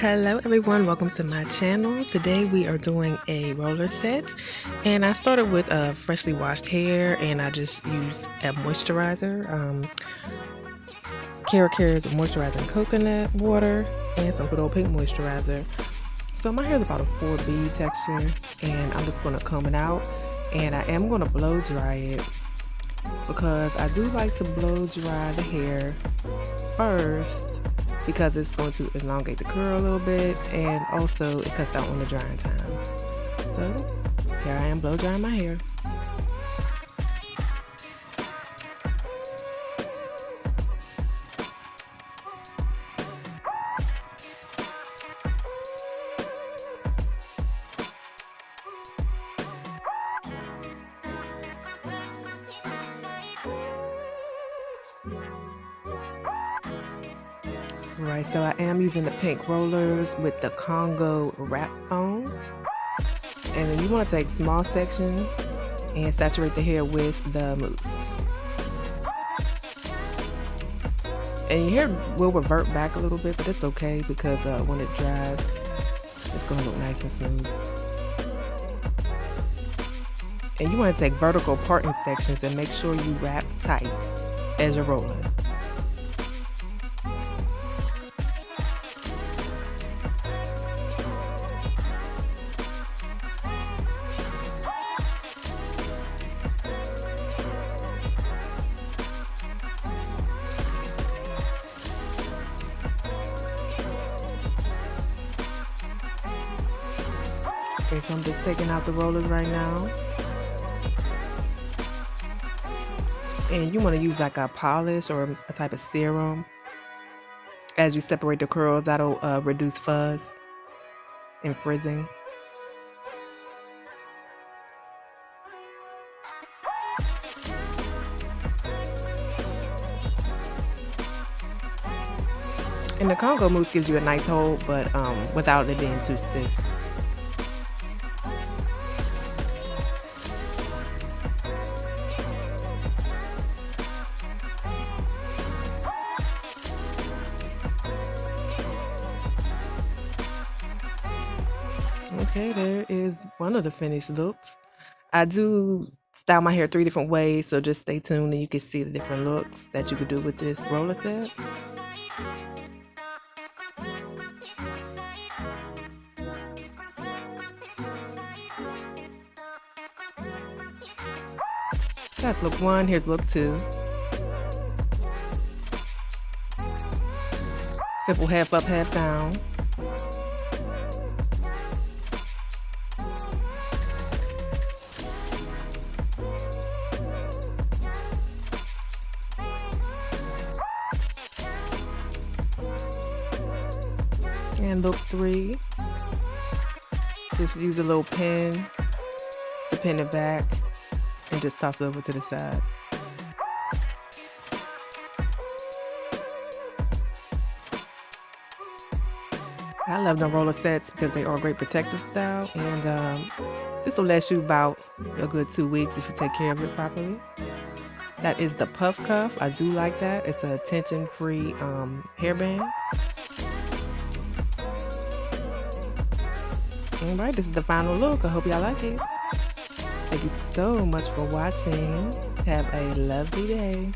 Hello everyone, welcome to my channel. Today we are doing a roller set, and I started with freshly washed hair, and I just used a moisturizer, Care's moisturizing coconut water, and some good old pink moisturizer. So my hair is about a 4B texture, and I'm just going to comb it out, and I am going to blow dry it because I do like to blow dry the hair first, because it's going to elongate the curl a little bit, and also it cuts down on the drying time. So here I am blow drying my hair. Right, so I am using the pink rollers with the Congo wrap on, and then you want to take small sections and saturate the hair with the mousse. And your hair will revert back a little bit, but it's okay because when it dries, it's going to look nice and smooth. And you want to take vertical parting sections and make sure you wrap tight as you're rolling. Okay, so I'm just taking out the rollers right now. And you want to use like a polish or a type of serum. As you separate the curls, that'll reduce fuzz and frizzing. And the Congo mousse gives you a nice hold, but without it being too stiff. Okay, there is one of the finished looks. I do style my hair 3 different ways, so just stay tuned and you can see the different looks that you could do with this roller set. That's look 1, here's look 2. Simple half up, half down. And look 3, just use a little pin to pin it back and just toss it over to the side. I love them roller sets because they are a great protective style, and this will last you about a good 2 weeks if you take care of it properly. That is the puff cuff. I do like that. It's a tension-free hairband. Alright, this is the final look. I hope y'all like it. Thank you so much for watching. Have a lovely day.